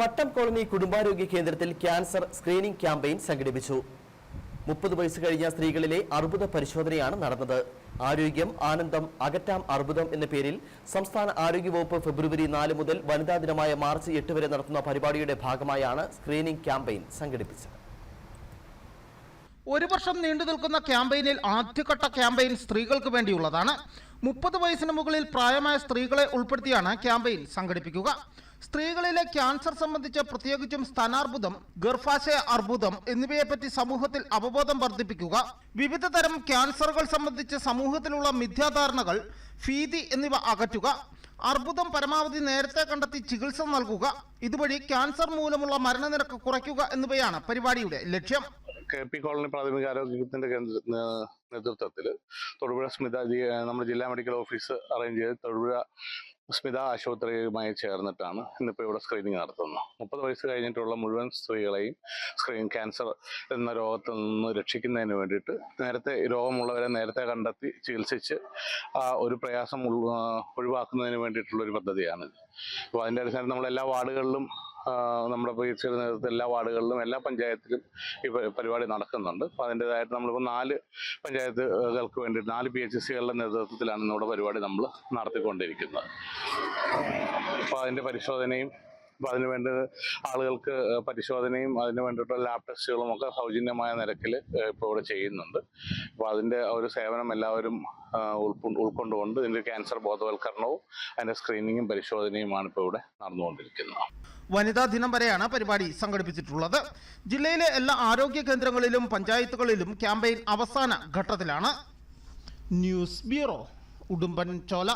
പട്ടം colony കുടുംബാരോഗ്യ കേന്ദ്രത്തിൽ cancer screening campaign സംഘടിപ്പിച്ചു. 30 വയസ്സ് കഴിഞ്ഞ സ്ത്രീകളിലെ അർബുദ പരിശോധനയാണ് നടന്നത്. ആരോഗ്യം ആനന്ദം അകറ്റാം അർബുദം എന്ന പേരിൽ സംസ്ഥാന ആരോഗ്യവകുപ്പ് ഫെബ്രുവരി 4 മുതൽ വനിതാ ദിനമായ മാർച്ച് 8 വരെ നടത്തുന്ന പരിപാടിയുടെ ഭാഗമായാണ് സ്ക്രീനിംഗ് ക്യാമ്പയിൻ സംഘടിപ്പിച്ചത്. ഒരു വർഷം നീണ്ടു നിൽക്കുന്ന ക്യാമ്പയിനിൽ ആദ്യഘട്ട ക്യാമ്പയിൻ സ്ത്രീകൾക്ക് വേണ്ടിയുള്ളതാണ്. 30 വയസ്സിന് മുകളിൽ പ്രായമായ സ്ത്രീകളെ ഉൾപ്പെടുത്തിയാണ് ക്യാമ്പയിൻ സംഘടിപ്പിക്കുക. സ്ത്രീകളിലെ ക്യാൻസർ സംബന്ധിച്ച് പ്രത്യേകിച്ചും സ്ഥാനാർബുദം, ഗർഭാശയ അർബുദം എന്നിവയെപ്പറ്റി സമൂഹത്തിൽ അവബോധം വർദ്ധിപ്പിക്കുക, വിവിധ തരം ക്യാൻസറുകൾ സംബന്ധിച്ച് സമൂഹത്തിലുള്ള മിഥ്യാധാരണകൾ, ഭീതി എന്നിവ അകറ്റുക, അർബുദം പരമാവധി നേരത്തെ കണ്ടെത്തി ചികിത്സ നൽകുക, ഇതുവഴി ക്യാൻസർ മൂലമുള്ള മരണനിരക്ക് കുറയ്ക്കുക എന്നിവയാണ് പരിപാടിയുടെ ലക്ഷ്യം. KP കോളനി പ്രാഥമികാരോഗ്യത്തിന്റെ നേതൃത്വത്തിൽ തൊടുപുഴ സ്മിത നമ്മുടെ ജില്ലാ മെഡിക്കൽ ഓഫീസ് അറേഞ്ച് ചെയ്ത് തൊടുപുഴ സ്മിത ആശുപത്രിയുമായി ചേർന്നിട്ടാണ് ഇന്നിപ്പോൾ ഇവിടെ സ്ക്രീനിങ് നടത്തുന്നത്. 30 വയസ്സ് കഴിഞ്ഞിട്ടുള്ള മുഴുവൻ സ്ത്രീകളെയും ക്യാൻസർ എന്ന രോഗത്തിൽ നിന്ന് രക്ഷിക്കുന്നതിന് വേണ്ടിയിട്ട് നേരത്തെ രോഗമുള്ളവരെ നേരത്തെ കണ്ടെത്തി ചികിത്സിച്ച് ഒരു പ്രയാസം ഒഴിവാക്കുന്നതിന് വേണ്ടിയിട്ടുള്ളൊരു പദ്ധതിയാണിത്. അപ്പോൾ അതിൻ്റെ അടിസ്ഥാനത്തിൽ നമ്മളെല്ലാ വാർഡുകളിലും നമ്മുടെ PHCയുടെ നേതൃത്വത്തിൽ എല്ലാ വാർഡുകളിലും എല്ലാ പഞ്ചായത്തിലും ഈ പരിപാടി നടക്കുന്നുണ്ട്. അപ്പോൾ അതിൻ്റെതായിട്ട് നമ്മളിപ്പോൾ 4 പഞ്ചായത്തുകൾക്ക് വേണ്ടി 4 PHCകളുടെ നേതൃത്വത്തിലാണ് നമ്മുടെ പരിപാടി നമ്മൾ നടത്തിക്കൊണ്ടിരിക്കുന്നത്. അപ്പോൾ അതിൻ്റെ പരിശോധനയും അതിനുവേണ്ടി ആളുകൾക്ക് പരിശോധനയും അതിന് വേണ്ടിയിട്ടുള്ള ലാബ് ടെസ്റ്റുകളും ഒക്കെ സൗജന്യമായ നിരക്കിൽ ഇപ്പോൾ ഇവിടെ ചെയ്യുന്നുണ്ട്. അപ്പോൾ അതിൻ്റെ ഒരു സേവനം എല്ലാവരും ഉൾക്കൊണ്ടുകൊണ്ട് ഇതിൻ്റെ ക്യാൻസർ ബോധവൽക്കരണവും അതിൻ്റെ സ്ക്രീനിങ്ങും പരിശോധനയുമാണ് ഇപ്പോൾ ഇവിടെ നടന്നുകൊണ്ടിരിക്കുന്നത്. വനിതാ ദിനം വരെയാണ് പരിപാടി സംഘടിപ്പിച്ചിട്ടുള്ളത്. ജില്ലയിലെ എല്ലാ ആരോഗ്യ കേന്ദ്രങ്ങളിലും പഞ്ചായത്തുകളിലും ക്യാമ്പയിൻ അവസാന ഘട്ടത്തിലാണ്. News bureau, Udumbanchola.